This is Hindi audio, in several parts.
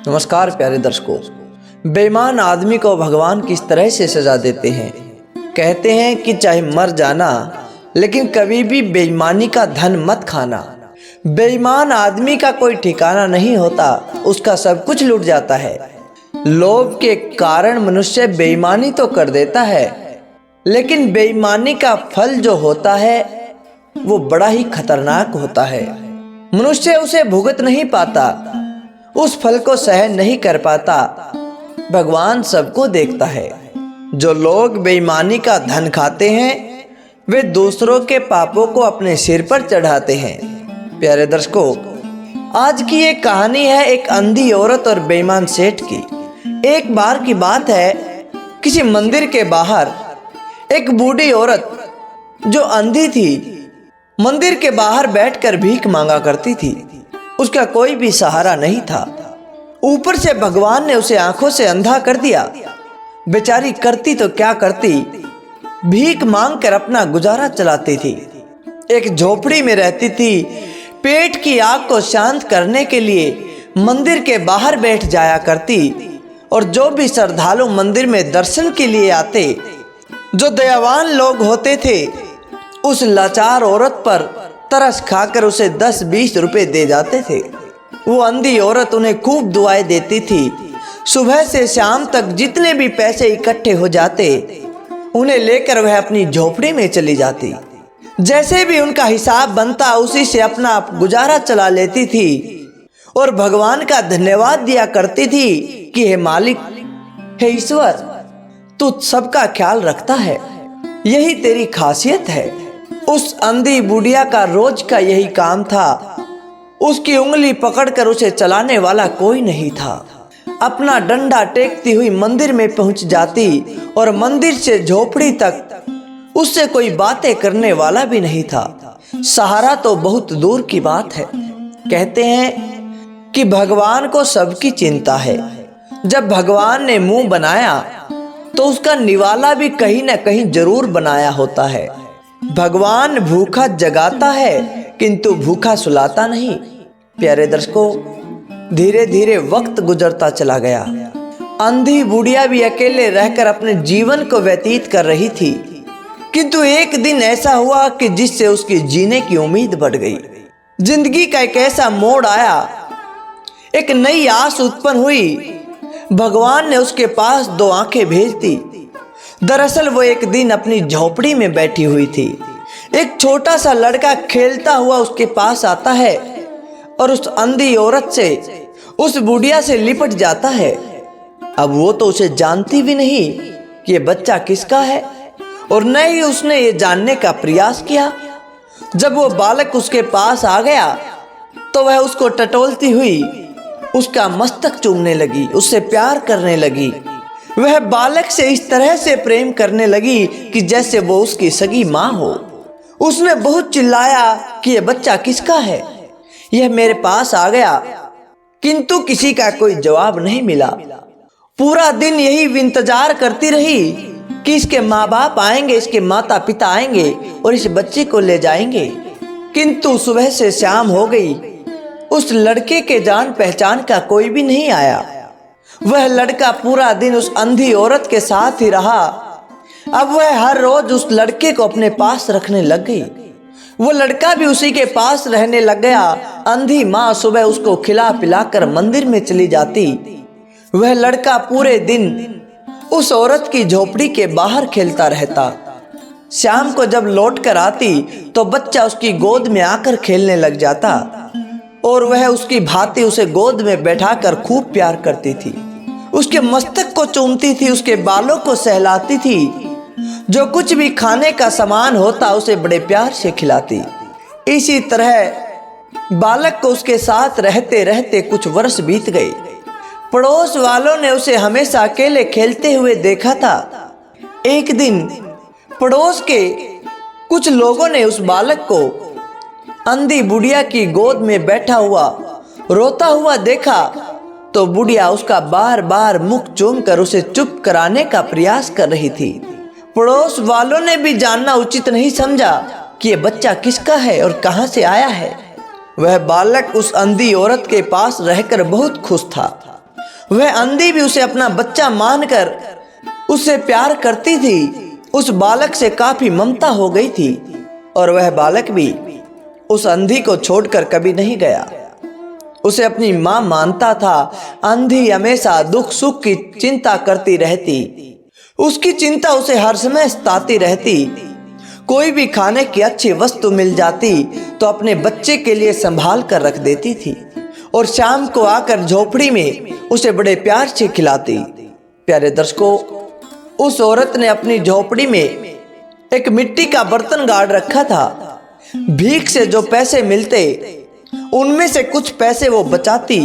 नमस्कार प्यारे दर्शकों। बेईमान आदमी को भगवान किस तरह से सजा देते हैं। कहते हैं कि चाहे मर जाना लेकिन कभी भी बेईमानी का धन मत खाना। बेईमान आदमी का कोई ठिकाना नहीं होता, उसका सब कुछ लूट जाता है। लोभ के कारण मनुष्य बेईमानी तो कर देता है, लेकिन बेईमानी का फल जो होता है वो बड़ा ही खतरनाक होता है। मनुष्य उसे भुगत नहीं पाता, उस फल को सहन नहीं कर पाता। भगवान सबको देखता है। जो लोग बेईमानी का धन खाते हैं वे दूसरों के पापों को अपने सिर पर चढ़ाते हैं। प्यारे दर्शकों, आज की एक कहानी है एक अंधी औरत और बेईमान सेठ की। एक बार की बात है, किसी मंदिर के बाहर एक बूढ़ी औरत जो अंधी थी मंदिर के बाहर बैठकर भीख मांगा करती थी। उसका कोई भी सहारा नहीं था। ऊपर से भगवान ने उसे आंखों से अंधा कर दिया। बेचारी करती तो क्या करती, भीख मांगकर अपना गुजारा चलाती थी। एक झोपड़ी में रहती थी। पेट की आग को शांत करने के लिए मंदिर के बाहर बैठ जाया करती और जो भी श्रद्धालु मंदिर में दर्शन के लिए आते, जो दयावान लोग होते थे, उस लाचार औरत पर तरस खाकर उसे 10-20 रुपए दे जाते थे। वो अंधी औरत उन्हें खूब दुआएं देती थी। सुबह से शाम तक जितने भी पैसे इकट्ठे हो जाते उन्हें लेकर वह अपनी झोपड़ी में चली जाती। जैसे भी उनका हिसाब बनता उसी से अपना गुजारा चला लेती थी और भगवान का धन्यवाद दिया करती थी कि हे मालिक, हे ईश्वर, तू सबका ख्याल रखता है, यही तेरी खासियत है। उस अंधी बुढ़िया का रोज का यही काम था। उसकी उंगली पकड़कर उसे चलाने वाला कोई नहीं था। अपना डंडा टेकती हुई मंदिर में पहुंच जाती और मंदिर से झोपड़ी तक उससे कोई बातें करने वाला भी नहीं था। सहारा तो बहुत दूर की बात है। कहते हैं कि भगवान को सबकी चिंता है। जब भगवान ने मुंह बनाया तो उसका निवाला भी कहीं ना कहीं जरूर बनाया होता है। भगवान भूखा जगाता है किंतु भूखा सुलाता नहीं। प्यारे दर्शकों, धीरे धीरे वक्त गुजरता चला गया। अंधी बुढ़िया भी अकेले रहकर अपने जीवन को व्यतीत कर रही थी, किंतु एक दिन ऐसा हुआ कि जिससे उसकी जीने की उम्मीद बढ़ गई। जिंदगी का एक ऐसा मोड़ आया, एक नई आस उत्पन्न हुई। भगवान ने उसके पास 2 आंखें भेज दी। दरअसल वो एक दिन अपनी झोपड़ी में बैठी हुई थी। एक छोटा सा लड़का खेलता हुआ उसके पास आता है और उस अंधी औरत से, उस बुढ़िया से लिपट जाता है। अब वो तो उसे जानती भी नहीं कि ये बच्चा किसका है और न ही उसने ये जानने का प्रयास किया। जब वो बालक उसके पास आ गया तो वह उसको टटोलती हुई उसका मस्तक चूमने लगी, उससे प्यार करने लगी। वह बालक से इस तरह से प्रेम करने लगी कि जैसे वो उसकी सगी माँ हो। उसने बहुत चिल्लाया कि यह बच्चा किसका है, यह मेरे पास आ गया, किंतु किसी का कोई जवाब नहीं मिला। पूरा दिन यही इंतजार करती रही कि इसके माँ बाप आएंगे, इसके माता पिता आएंगे और इस बच्चे को ले जाएंगे। किंतु सुबह से शाम हो गई, उस लड़के के जान पहचान का कोई भी नहीं आया। वह लड़का पूरा दिन उस अंधी औरत के साथ ही रहा। अब वह हर रोज उस लड़के को अपने पास रखने लग गई। वो लड़का भी उसी के पास रहने लग गया। अंधी माँ सुबह उसको खिला पिलाकर मंदिर में चली जाती। वह लड़का पूरे दिन उस औरत की झोपड़ी के बाहर खेलता रहता। शाम को जब लौट कर आती तो बच्चा उसकी गोद में आकर खेलने लग जाता और वह उसकी भांति उसे गोद में बैठाकर खूब प्यार करती थी। उसके मस्तक को चूमती थी, उसके बालों को सहलाती थी। जो कुछ भी खाने का सामान होता उसे बड़े प्यार से खिलाती। इसी तरह बालक को उसके साथ रहते रहते कुछ वर्ष बीत गए। पड़ोस वालों ने उसे हमेशा अकेले खेलते हुए देखा था। एक दिन पड़ोस के कुछ लोगों ने उस बालक को अंधी बुढ़िया की गोद में बैठा हुआ रोता हुआ देखा तो बुढ़िया उसका बार बार मुख चूमकर उसे चुप कराने का प्रयास कर रही थी। पड़ोस वालों ने भी जानना उचित नहीं समझा कि यह बच्चा किसका है और कहां से आया है। वह बालक उस अंधी औरत के पास रहकर बहुत खुश था। वह अंधी भी उसे अपना बच्चा मानकर उससे प्यार करती थी। उस बालक से काफी ममता हो गई थी और वह बालक भी उस अंधी को छोड़कर कभी नहीं गया। उसे अपनी मां मानता था। अंधी हमेशा दुख सुख की चिंता करती रहती। उसकी चिंता उसे हर समय सताती रहती। कोई भी खाने की अच्छी वस्तु मिल जाती तो अपने बच्चे के लिए संभाल कर रख देती थी और शाम को आकर झोपड़ी में उसे बड़े प्यार से खिलाती। प्यारे दर्शकों, उस औरत ने अपनी झोपड़ी में एक मिट्टी का बर्तन गाड़ रखा था। भीख से जो पैसे मिलते उनमें से कुछ पैसे वो बचाती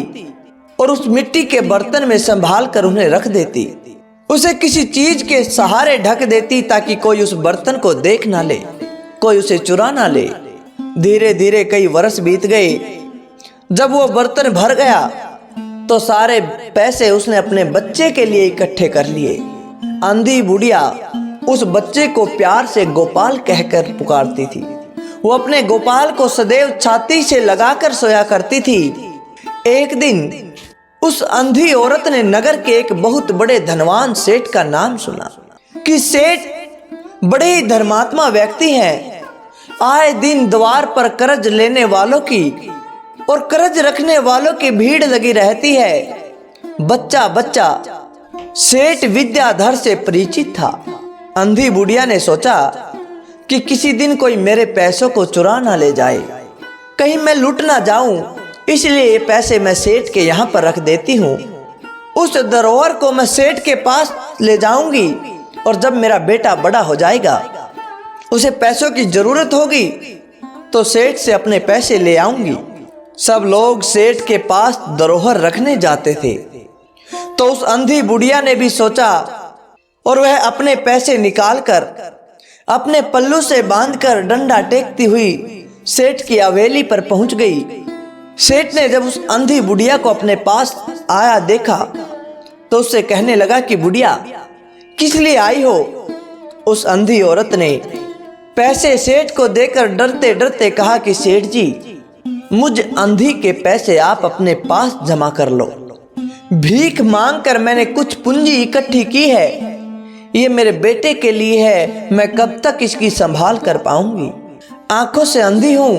और उस मिट्टी के बर्तन में संभाल कर उन्हें रख देती। उसे किसी चीज के सहारे ढक देती ताकि कोई उस बर्तन को देख ना ले, कोई उसे चुरा ना ले। धीरे धीरे कई वर्ष बीत गए। जब वो बर्तन भर गया तो सारे पैसे उसने अपने बच्चे के लिए इकट्ठे कर लिए। अंधी बुढ़िया उस बच्चे को प्यार से गोपाल कहकर पुकारती थी। वो अपने गोपाल को सदैव छाती से लगाकर सोया करती थी। एक दिन उस अंधी औरत ने नगर के एक बहुत बड़े धनवान सेठ का नाम सुना कि सेठ बड़े ही धर्मात्मा व्यक्ति हैं। आए दिन द्वार पर कर्ज लेने वालों की और कर्ज रखने वालों की भीड़ लगी रहती है। बच्चा बच्चा सेठ विद्याधर से परिचित था। अंधी बुढ़िया ने सोचा कि किसी दिन कोई मेरे पैसों को चुरा ना ले जाए, कहीं मैं लूट ना जाऊं, इसलिए ये पैसे मैं सेठ के यहाँ पर रख देती हूँ। उस धरोहर को मैं सेठ के पास ले जाऊंगी और जब मेरा बेटा बड़ा हो जाएगा, उसे पैसों की जरूरत होगी तो सेठ से अपने पैसे ले आऊंगी। सब लोग सेठ के पास धरोहर रखने जाते थे तो उस अंधी बुढ़िया ने भी सोचा और वह अपने पैसे निकालकर अपने पल्लू से बांधकर डंडा टेकती हुई सेठ की हवेली पर पहुंच गई। सेठ ने जब उस अंधी बुढ़िया को अपने पास आया देखा तो उससे कहने लगा कि बुढ़िया, किस लिए आई हो? उस अंधी औरत ने पैसे सेठ को देकर डरते डरते कहा कि सेठ जी, मुझ अंधी के पैसे आप अपने पास जमा कर लो। भीख मांगकर मैंने कुछ पूंजी इकट्ठी की है, ये मेरे बेटे के लिए है, मैं कब तक इसकी संभाल कर पाऊंगी? आंखों से अंधी हूं,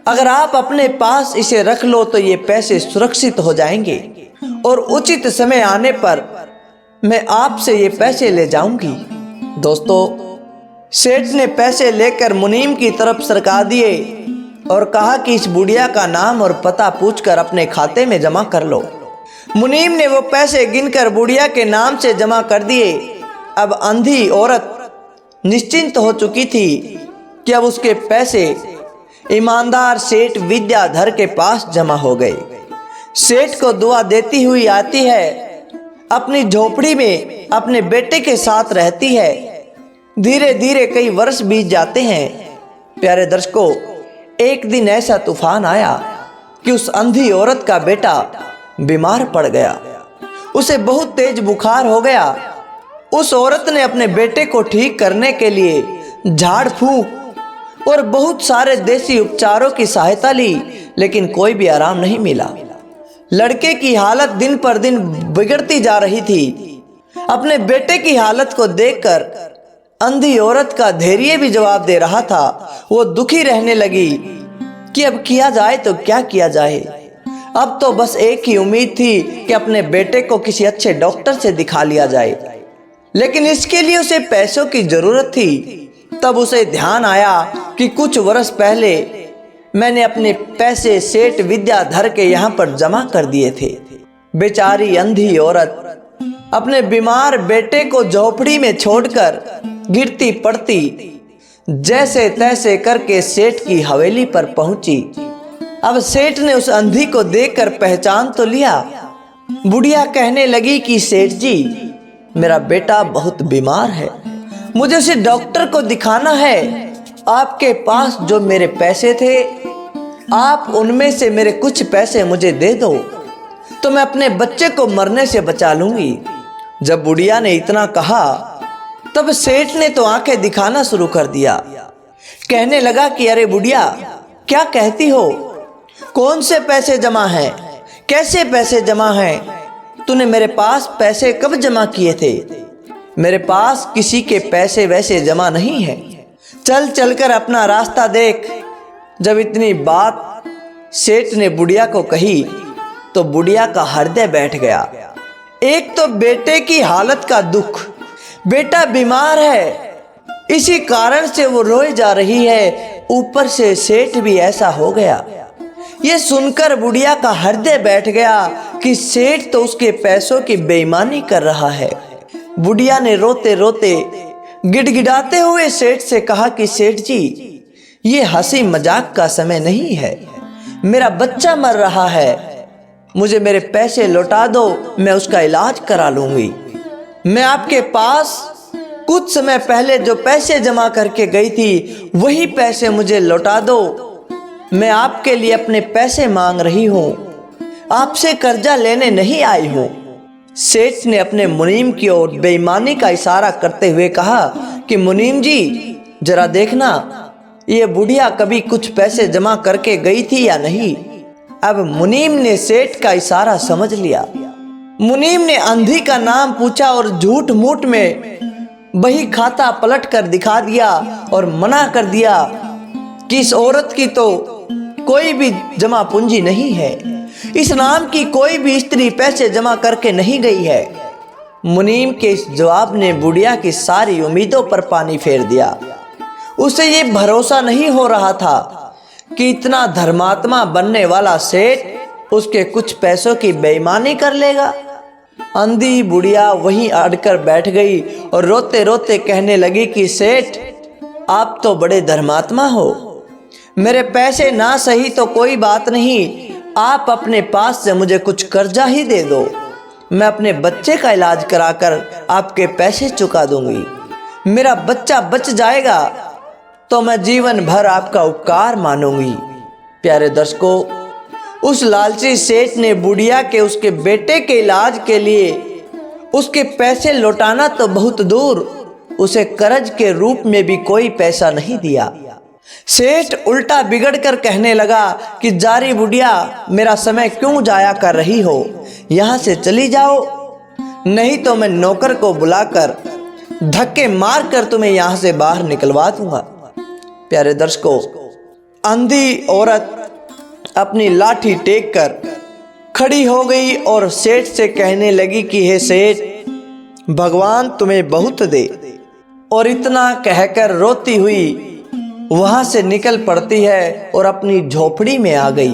अगर आप अपने पास इसे रख लो तो ये पैसे सुरक्षित हो जाएंगे और उचित समय आने पर मैं आपसे ये पैसे ले जाऊंगी। दोस्तों, सेठ ने पैसे लेकर मुनीम की तरफ सरका दिए और कहा कि इस बुढ़िया का नाम और पता पूछकर अपने खाते में जमा कर लो। मुनीम ने वो पैसे गिनकर बुढ़िया के नाम से जमा कर दिए। अब अंधी औरत निश्चिंत हो चुकी थी कि अब उसके पैसे ईमानदार सेठ विद्याधर के पास जमा हो गए। सेठ को दुआ देती हुई आती है, अपनी झोपड़ी में अपने बेटे के साथ रहती है। धीरे धीरे कई वर्ष बीत जाते हैं। प्यारे दर्शकों, एक दिन ऐसा तूफान आया कि उस अंधी औरत का बेटा बीमार पड़ गया। उसे बहुत तेज बुखार हो गया। उस औरत ने अपने बेटे को ठीक करने के लिए झाड़ फूंक और बहुत सारे देसी उपचारों की सहायता ली, लेकिन कोई भी आराम नहीं मिला। लड़के की हालत दिन पर दिन बिगड़ती जा रही थी। अपने बेटे की हालत को देखकर अंधी औरत का धैर्य भी जवाब दे रहा था। वो दुखी रहने लगी कि अब किया जाए तो क्या किया जाए। अब तो बस एक ही उम्मीद थी कि अपने बेटे को किसी अच्छे डॉक्टर से दिखा लिया जाए, लेकिन इसके लिए उसे पैसों की जरूरत थी। तब उसे ध्यान आया कि कुछ वर्ष पहले मैंने अपने पैसे सेठ विद्याधर के यहाँ पर जमा कर दिए थे। बेचारी अंधी औरत अपने बीमार बेटे को झोपड़ी में छोड़कर गिरती पड़ती जैसे तैसे करके सेठ की हवेली पर पहुंची। अब सेठ ने उस अंधी को देखकर पहचान तो लिया। बुढ़िया कहने लगी कि सेठ जी, मेरा बेटा बहुत बीमार है, मुझे उसे डॉक्टर को दिखाना है। आपके पास जो मेरे पैसे थे, आप उनमें से मेरे कुछ पैसे मुझे दे दो तो मैं अपने बच्चे को मरने से बचा लूंगी। जब बुढ़िया ने इतना कहा तब सेठ ने तो आंखें दिखाना शुरू कर दिया। कहने लगा कि अरे बुढ़िया, क्या कहती हो? कौन से पैसे जमा हैं? कैसे पैसे जमा हैं? तूने मेरे पास पैसे कब जमा किए थे? मेरे पास किसी के पैसे वैसे जमा नहीं है। चल चलकर अपना रास्ता देख। जब इतनी बात सेठ ने बुढ़िया को कही तो बुढ़िया का हृदय बैठ गया। एक तो बेटे की हालत का दुख, बेटा बीमार है, इसी कारण से वो रोए जा रही है, ऊपर से सेठ भी ऐसा हो गया। ये सुनकर बुढ़िया का हृदय बैठ गया कि सेठ तो उसके पैसों की बेईमानी कर रहा है। बुढ़िया ने रोते रोते गिड़गिड़ाते हुए सेठ से कहा कि सेठ जी, ये हंसी मजाक का समय नहीं है, मेरा बच्चा मर रहा है, मुझे मेरे पैसे लौटा दो, मैं उसका इलाज करा लूंगी। मैं आपके पास कुछ समय पहले जो पैसे जमा करके गई थी वही पैसे मुझे लौटा दो। मैं आपके लिए अपने पैसे मांग रही हूं, आपसे कर्जा लेने नहीं आई हूं। सेठ ने अपने मुनीम की ओर बेईमानी का इशारा करते हुए कहा कि मुनीम जी, जरा देखना ये बुढ़िया कभी कुछ पैसे जमा करके गई थी या नहीं। अब मुनीम ने सेठ का इशारा समझ लिया। मुनीम ने अंधी का नाम पूछा और झूठ मूठ में बही खाता पलट कर दिखा दिया और मना कर दिया कि इस औरत की तो कोई भी जमा पूंजी नहीं है, इस नाम की कोई भी स्त्री पैसे जमा करके नहीं गई है। मुनीम के इस जवाब ने बुढ़िया की सारी उम्मीदों पर पानी फेर दिया। उसे ये भरोसा नहीं हो रहा था कि इतना धर्मात्मा बनने वाला सेठ उसके कुछ पैसों की बेईमानी कर लेगा। अंधी बुढ़िया वहीं अड़कर बैठ गई और रोते रोते कहने लगी कि सेठ, आप तो बड़े धर्मात्मा हो, मेरे पैसे ना सही तो कोई बात नहीं, आप अपने पास से मुझे कुछ कर्जा ही दे दो, मैं अपने बच्चे का इलाज कराकर आपके पैसे चुका दूंगी। मेरा बच्चा बच जाएगा तो मैं जीवन भर आपका उपकार मानूंगी। प्यारे दर्शकों, उस लालची सेठ ने बुढ़िया के उसके बेटे के इलाज के लिए उसके पैसे लौटाना तो बहुत दूर, उसे कर्ज के रूप में भी कोई पैसा नहीं दिया। सेठ उल्टा बिगड़कर कहने लगा कि जारी बुढ़िया, मेरा समय क्यों जाया कर रही हो, यहाँ से चली जाओ, नहीं तो मैं नौकर को बुलाकर धक्के मार कर तुम्हें यहाँ से बाहर निकलवा दूंगा। प्यारे दर्शकों, अंधी औरत अपनी लाठी टेक कर खड़ी हो गई और सेठ से कहने लगी कि हे सेठ, भगवान तुम्हें बहुत दे। और इतना कहकर रोती हुई वहां से निकल पड़ती है और अपनी झोपड़ी में आ गई।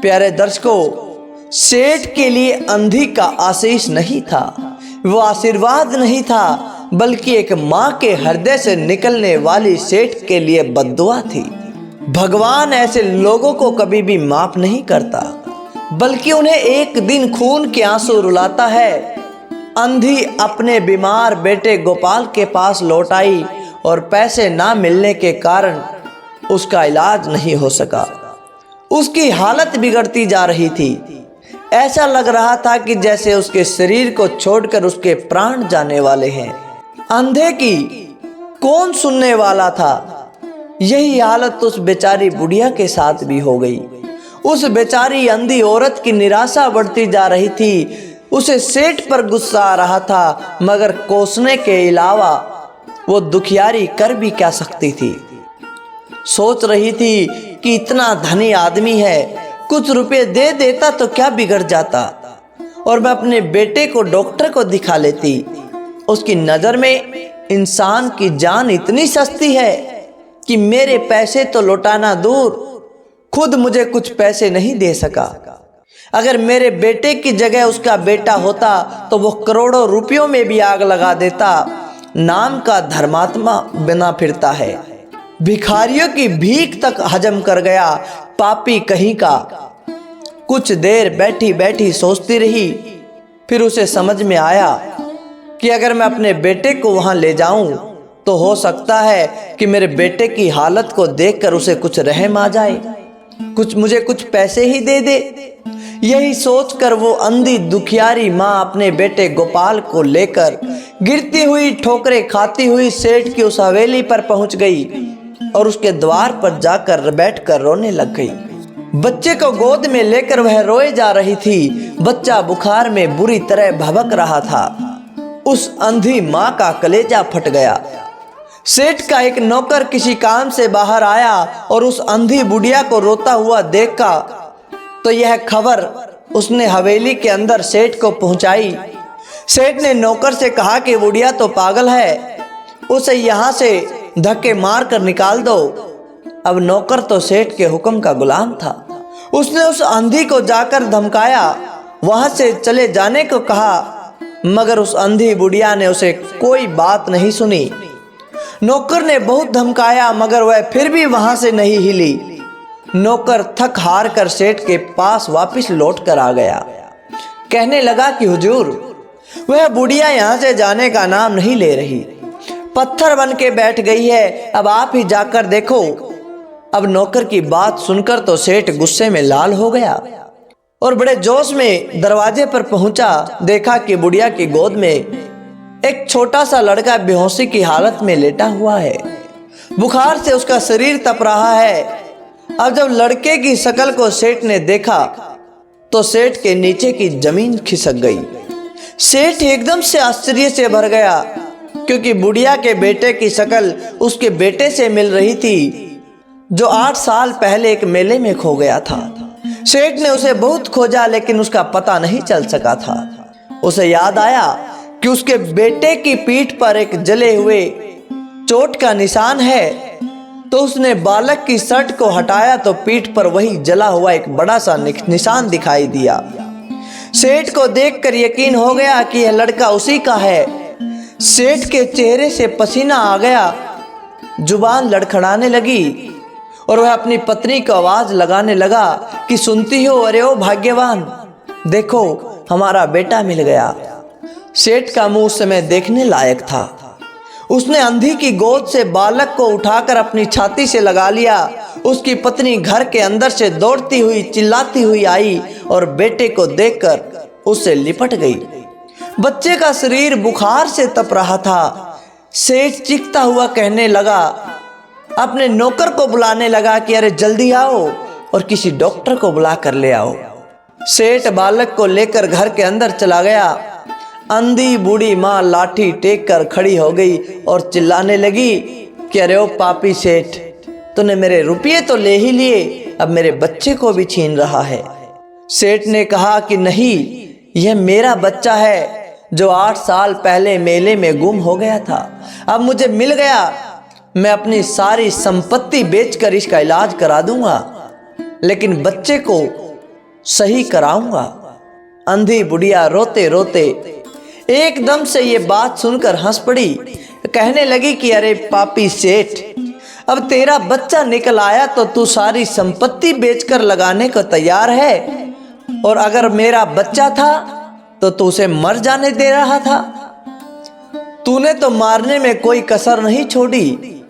प्यारे दर्शकों, सेठ के लिए अंधी का आशीष नहीं था, वो आशीर्वाद नहीं था, बल्कि एक माँ के हृदय से निकलने वाली सेठ के लिए बद्दुआ थी। भगवान ऐसे लोगों को कभी भी माफ नहीं करता, बल्कि उन्हें एक दिन खून के आंसू रुलाता है। अंधी अपने बीमार बेटे गोपाल के पास लौट आई और पैसे ना मिलने के कारण उसका इलाज नहीं हो सका। उसकी हालत बिगड़ती जा रही थी। ऐसा लग रहा था कि जैसे उसके शरीर को छोड़कर उसके प्राण जाने वाले हैं। अंधे की कौन सुनने वाला था? यही हालत उस बेचारी बुढ़िया के साथ भी हो गई। उस बेचारी अंधी औरत की निराशा बढ़ती जा रही थी। उसे सेठ पर गुस्सा आ रहा था, मगर कोसने के अलावा वो दुखियारी कर भी क्या सकती थी। सोच रही थी कि इतना धनी आदमी है, कुछ रुपए दे देता तो क्या बिगड़ जाता, और मैं अपने बेटे को डॉक्टर को दिखा लेती। उसकी नज़र में इंसान की जान इतनी सस्ती है कि मेरे पैसे तो लौटाना दूर, खुद मुझे कुछ पैसे नहीं दे सका। अगर मेरे बेटे की जगह उसका बेटा होता तो वो करोड़ों रुपयों में भी आग लगा देता। नाम का धर्मात्मा बना फिरता है, भिखारियों की भीख तक हजम कर गया, पापी कहीं का। कुछ देर बैठी बैठी सोचती रही, फिर उसे समझ में आया कि अगर मैं अपने बेटे को वहां ले जाऊं तो हो सकता है कि मेरे बेटे की हालत को देखकर उसे कुछ रहम आ जाए, मुझे कुछ पैसे ही दे दे। यही सोचकर वो अंधी दुखियारी माँ अपने बेटे गोपाल को लेकर गिरती हुई ठोकरें खाती हुई सेठ की उस हवेली पर पहुंच गई और उसके द्वार पर जाकर बैठकर रोने लग गई। बच्चे को गोद में लेकर वह रोए जा रही थी। बच्चा बुखार में बुरी तरह भभक रहा था। उस अंधी माँ का कलेजा फट गया। सेठ का एक नौकर किसी काम से बाहर आया और उस अंधी बुढ़िया को रोता हुआ देखा तो यह खबर उसने हवेली के अंदर सेठ को पहुंचाई। सेठ ने नौकर से कहा कि बुढ़िया तो पागल है, उसे यहाँ से धक्के मार कर निकाल दो। अब नौकर तो सेठ के हुक्म का गुलाम था। उसने उस अंधी को जाकर धमकाया, वहां से चले जाने को कहा, मगर उस अंधी बुढ़िया ने उसे कोई बात नहीं सुनी। नौकर ने बहुत धमकाया मगर वह फिर भी वहां से नहीं हिली। नौकर थक हार कर सेठ के पास वापस लौट कर आ गया। कहने लगा कि हुजूर, वह बुढ़िया यहाँ से जाने का नाम नहीं ले रही, पत्थर बन के बैठ गई है, अब आप ही जाकर देखो। अब नौकर की बात सुनकर तो सेठ गुस्से में लाल हो गया और बड़े जोश में दरवाजे पर पहुंचा। देखा कि बुढ़िया की गोद में एक छोटा सा लड़का बेहोशी की हालत में लेटा हुआ है। बुखार से उसका शरीर तप रहा है। अब जब लड़के की शक्ल को सेठ ने देखा तो सेठ के नीचे की जमीन खिसक गई। सेठ एकदम से आश्चर्य से भर गया क्योंकि बुढ़िया के बेटे की शक्ल उसके बेटे से मिल रही थी जो 8 साल पहले एक मेले में खो गया था। सेठ ने उसे बहुत खोजा लेकिन उसका पता नहीं चल सका था। उसे याद आया कि उसके बेटे की पीठ पर एक जले हुए चोट का निशान है, तो उसने बालक की शर्ट को हटाया तो पीठ पर वही जला हुआ एक बड़ा सा निशान दिखाई दिया। सेठ को देखकर यकीन हो गया कि यह लड़का उसी का है। सेठ के चेहरे से पसीना आ गया, जुबान लड़खड़ाने लगी और वह अपनी पत्नी को आवाज लगाने लगा कि सुनती हो, अरे ओ भाग्यवान, देखो हमारा बेटा मिल गया। सेठ का मुंह उस समय देखने लायक था। उसने अंधी की गोद से बालक को उठाकर अपनी छाती से लगा लिया। उसकी पत्नी घर के अंदर से दौड़ती हुई चिल्लाती हुई आई और बेटे को देखकर उससे लिपट गई। बच्चे का शरीर बुखार से तप रहा था। सेठ चीखता हुआ कहने लगा, अपने नौकर को बुलाने लगा कि अरे जल्दी आओ और किसी डॉक्टर को बुला कर ले आओ। सेठ बालक को लेकर घर के अंदर चला गया। अंधी बूढ़ी माँ लाठी टेक कर खड़ी हो गई और चिल्लाने लगी कि अरे ओ पापी सेठ, तूने मेरे रुपये तो ले ही लिए, अब मेरे बच्चे को भी छीन रहा है। सेठ ने कहा कि नहीं, यह मेरा बच्चा है जो 8 साल पहले मेले में गुम हो गया था। अब मुझे मिल गया, मैं अपनी सारी संपत्ति बेचकर इसका इलाज करा दूंगा, लेकिन बच्चे को सही कराऊंगा। अंधी बुढ़िया रोते रोते एकदम से ये बात सुनकर हंस पड़ी। कहने लगी कि अरे पापी सेठ, अब तेरा बच्चा निकल आया तो तू सारी संपत्ति बेचकर लगाने को तैयार है, और अगर मेरा बच्चा था तो तू उसे मर जाने दे रहा था। तूने तो मारने में कोई कसर नहीं छोड़ी।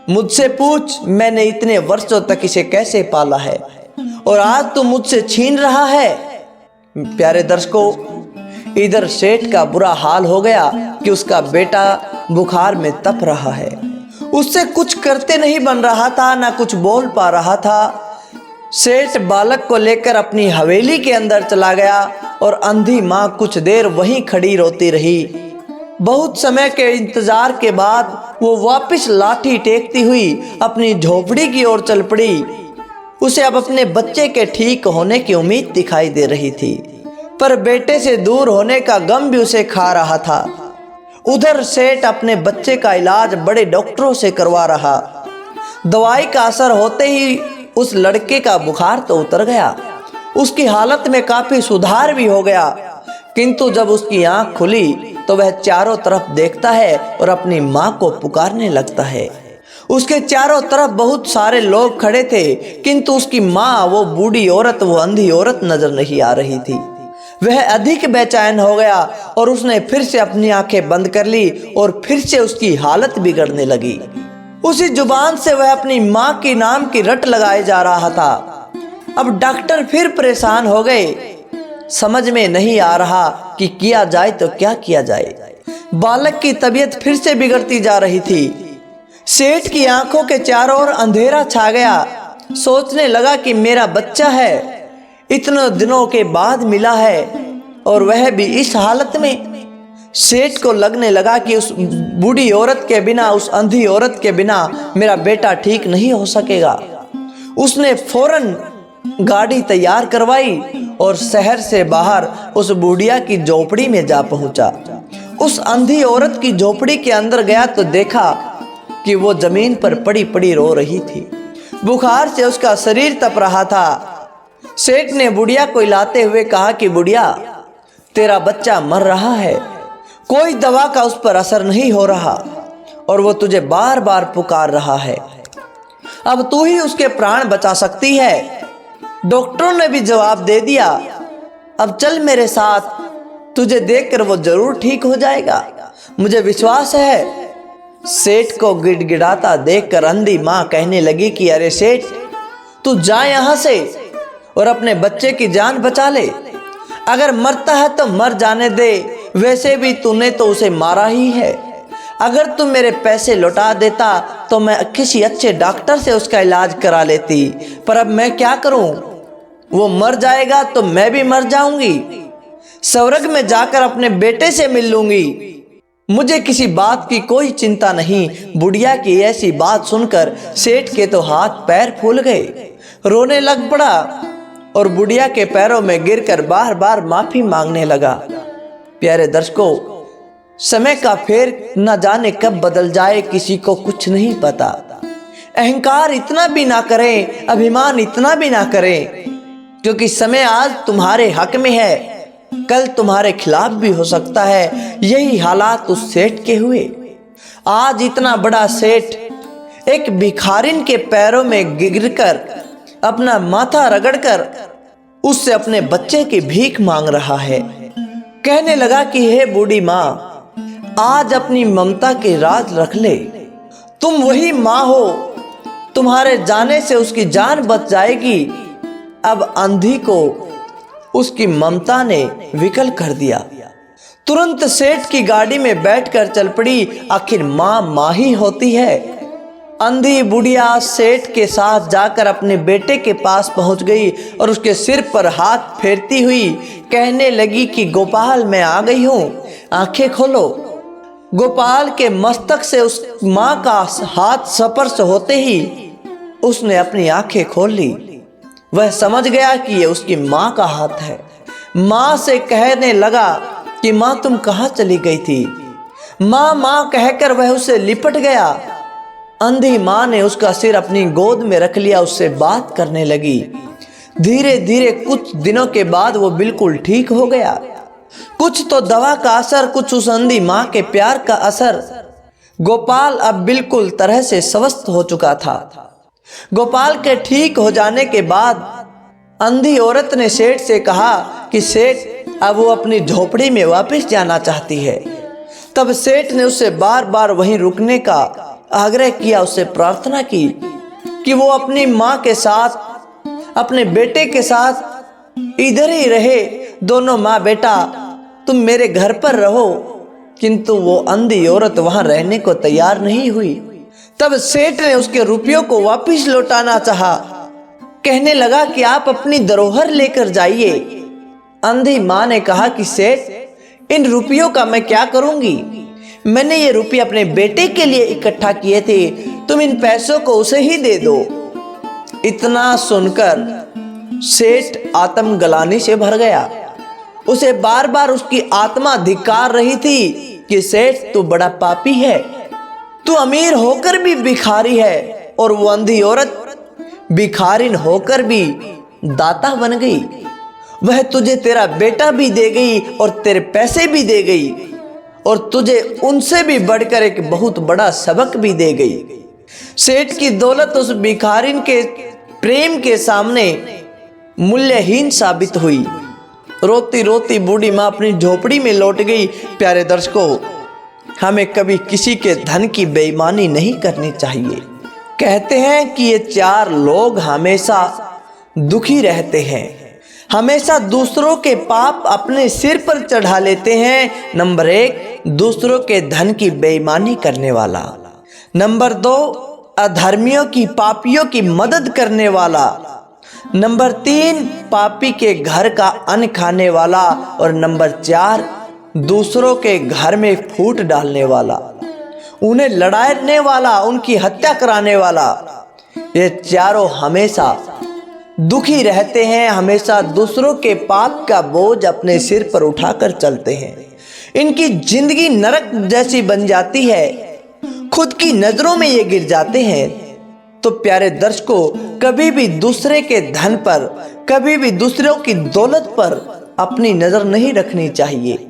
मुझसे पूछ, मैंने इतने वर्षों तक इसे कैसे पाला है और आज तू मुझसे छीन रहा है। प्यारे दर्शकों, इधर सेठ का बुरा हाल हो गया कि उसका बेटा बुखार में तप रहा है। उससे कुछ करते नहीं बन रहा था, ना कुछ बोल पा रहा था। सेठ बालक को लेकर अपनी हवेली के अंदर चला गया और अंधी माँ कुछ देर वहीं खड़ी रोती रही। बहुत समय के इंतजार के बाद वो वापस लाठी टेकती हुई अपनी झोपड़ी की ओर चल पड़ी। उसे अब अपने बच्चे के ठीक होने की उम्मीद दिखाई दे रही थी, पर बेटे से दूर होने का गम भी उसे खा रहा था। उधर सेठ अपने बच्चे का इलाज बड़े डॉक्टरों से करवा रहा। दवाई का असर होते ही उस लड़के का बुखार तो उतर गया, उसकी हालत में काफी सुधार भी हो गया। किंतु जब उसकी आंख खुली तो वह चारों तरफ देखता है और अपनी माँ को पुकारने लगता है। उसके चारों तरफ बहुत सारे लोग खड़े थे, किंतु उसकी माँ, वो बूढ़ी औरत, वो अंधी औरत नजर नहीं आ रही थी। वह अधिक बेचैन हो गया और उसने फिर से अपनी आंखें बंद कर ली और फिर से उसकी हालत बिगड़ने लगी। उसी जुबान से वह अपनी माँ की नाम की रट लगाए जा रहा था। अब डॉक्टर फिर परेशान हो गए, समझ में नहीं आ रहा कि किया जाए तो क्या किया जाए। बालक की तबीयत फिर से बिगड़ती जा रही थी। सेठ की आंखों के चारों ओर अंधेरा छा गया। सोचने लगा कि मेरा बच्चा है, इतने दिनों के बाद मिला है और वह भी इस हालत में। सेठ को लगने लगा कि उस बूढ़ी औरत के बिना, उस अंधी औरत के बिना मेरा बेटा ठीक नहीं हो सकेगा। उसने फौरन गाड़ी तैयार करवाई और शहर से बाहर उस बुढ़िया की झोपड़ी में जा पहुंचा। उस अंधी औरत की झोपड़ी के अंदर गया तो देखा कि वो जमीन पर पड़ी पड़ी रो रही थी। बुखार से उसका शरीर तप रहा था। सेठ ने बुढ़िया को लाते हुए कहा कि बुढ़िया, तेरा बच्चा मर रहा है, कोई दवा का उस पर असर नहीं हो रहा और वो तुझे बार बार पुकार रहा है। अब तू ही उसके प्राण बचा सकती है। डॉक्टरों ने भी जवाब दे दिया, अब चल मेरे साथ, तुझे देखकर वो जरूर ठीक हो जाएगा, मुझे विश्वास है। सेठ को गिड़गिड़ाता देखकर अंधी माँ कहने लगी कि अरे सेठ, तू जा यहाँ से और अपने बच्चे की जान बचा ले। अगर मरता है तो मर जाने दे, वैसे भी तूने तो उसे मारा ही है। अगर तू मेरे पैसे लौटा देता तो मैं किसी अच्छे डॉक्टर से उसका इलाज करा लेती, पर अब मैं क्या करूं? वो मर जाएगा तो मैं भी मर जाऊंगी। स्वर्ग में जाकर अपने बेटे से मिल लूंगी। मुझे किसी बात की कोई चिंता नहीं। बुढ़िया की ऐसी बात सुनकर सेठ के तो हाथ पैर फूल गए, रोने लग पड़ा और बुढ़िया के पैरों में गिरकर बार बार माफी मांगने लगा। प्यारे दर्शकों, समय का फेर न जाने कब बदल जाए, किसी को कुछ नहीं पता। अहंकार इतना भी ना करें, अभिमान इतना भी ना करें, क्योंकि समय आज तुम्हारे हक में है, कल तुम्हारे खिलाफ भी हो सकता है। यही हालात उस सेठ के हुए। आज इतना बड़ा सेठ एक भिखारिन के पैरों में गिरकर, अपना माथा रगड़कर उससे अपने बच्चे की भीख मांग रहा है। कहने लगा कि हे बूढ़ी माँ, आज अपनी ममता के राज रख ले। तुम वही माँ हो, तुम्हारे जाने से उसकी जान बच जाएगी। अब अंधी को उसकी ममता ने विकल कर दिया। तुरंत सेठ की गाड़ी में बैठकर चल पड़ी। आखिर माँ माँ ही होती है। अंधी बुढ़िया सेठ के साथ जाकर अपने बेटे के पास पहुंच गई और उसके सिर पर हाथ फेरती हुई कहने लगी कि गोपाल, मैं आ गई हूँ, आंखें खोलो। गोपाल के मस्तक से उस माँ का हाथ स्पर्श होते ही उसने अपनी आंखें खोल ली। वह समझ गया कि ये उसकी माँ का हाथ है। माँ से कहने लगा कि माँ तुम कहाँ चली गई थी? माँ माँ कहकर वह उससे लिपट गया। अंधी माँ ने उसका सिर अपनी गोद में रख लिया, उससे बात करने लगी। धीरे धीरे कुछ दिनों के बाद वो बिल्कुल ठीक हो गया। कुछ तो दवा का असर, कुछ उस अंधी माँ के प्यार का असर। गोपाल अब बिल्कुल तरह से स्वस्थ हो चुका था। गोपाल के ठीक हो जाने के बाद अंधी औरत ने सेठ से कहा कि सेठ, अब वो अपनी झोपड़ी में वापस जाना चाहती है। तब सेठ ने उससे बार बार वहीं रुकने का आग्रह किया, उससे प्रार्थना की कि वो अपनी माँ के साथ, अपने बेटे के साथ इधर ही रहे। दोनों माँ बेटा तुम मेरे घर पर रहो। किंतु वो अंधी औरत वहां रहने को तैयार नहीं हुई। तब सेठ ने उसके रुपयों को वापस लौटाना चाहा। कहने लगा कि आप अपनी धरोहर लेकर जाइए। अंधी माँ ने कहा कि सेठ, इन रुपयों का मैं क्या करूंगी? मैंने ये रुपये अपने बेटे के लिए इकट्ठा किए थे, तुम इन पैसों को उसे ही दे दो। इतना सुनकर सेठ आत्मग्लानि से भर गया। उसे बार बार उसकी आत्मा धिक्कार रही थी कि सेठ तू बड़ा पापी है, तू अमीर होकर भी भिखारी है। और वो अंधी औरत भिखारिन होकर भी दाता बन गई। वह तुझे तेरा बेटा भी दे गई और तेरे पैसे भी दे गई और तुझे उनसे भी बढ़कर एक बहुत बड़ा सबक भी दे गई। सेठ की दौलत उस भिखारिन के प्रेम के सामने मूल्यहीन साबित हुई। रोती रोती बूढ़ी माँ अपनी झोपड़ी में लौट गई। प्यारे दर्शकों, हमें कभी किसी के धन की बेईमानी नहीं करनी चाहिए। कहते हैं कि ये चार लोग हमेशा दुखी रहते हैं, हमेशा दूसरों के पाप अपने सिर पर चढ़ा लेते हैं। नंबर 1, दूसरों के धन की बेईमानी करने वाला। नंबर 2, अधर्मियों की, पापियों की मदद करने वाला। नंबर 3, पापी के घर का अन्न खाने वाला। और नंबर 4, दूसरों के घर में फूट डालने वाला, उन्हें लड़ाने वाला, उनकी हत्या कराने वाला। ये चारों हमेशा दुखी रहते हैं, हमेशा दूसरों के पाप का बोझ अपने सिर पर उठाकर चलते हैं। इनकी जिंदगी नरक जैसी बन जाती है, खुद की नजरों में ये गिर जाते हैं। तो प्यारे दर्शकों, कभी भी दूसरे के धन पर, कभी भी दूसरों की दौलत पर अपनी नजर नहीं रखनी चाहिए।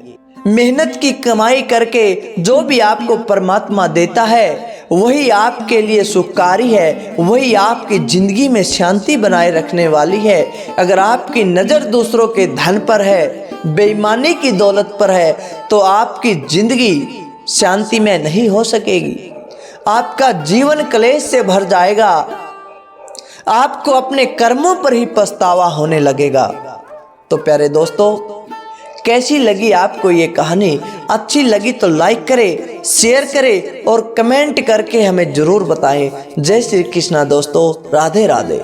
मेहनत की कमाई करके जो भी आपको परमात्मा देता है वही आपके लिए सुखकारी है, वही आपकी जिंदगी में शांति बनाए रखने वाली है। अगर आपकी नज़र दूसरों के धन पर है, बेईमानी की दौलत पर है, तो आपकी जिंदगी शांति में नहीं हो सकेगी। आपका जीवन क्लेश से भर जाएगा, आपको अपने कर्मों पर ही पछतावा होने लगेगा। तो प्यारे दोस्तों, कैसी लगी आपको ये कहानी? अच्छी लगी तो लाइक करें, शेयर करें और कमेंट करके हमें ज़रूर बताएं। जय श्री कृष्णा दोस्तों, राधे राधे।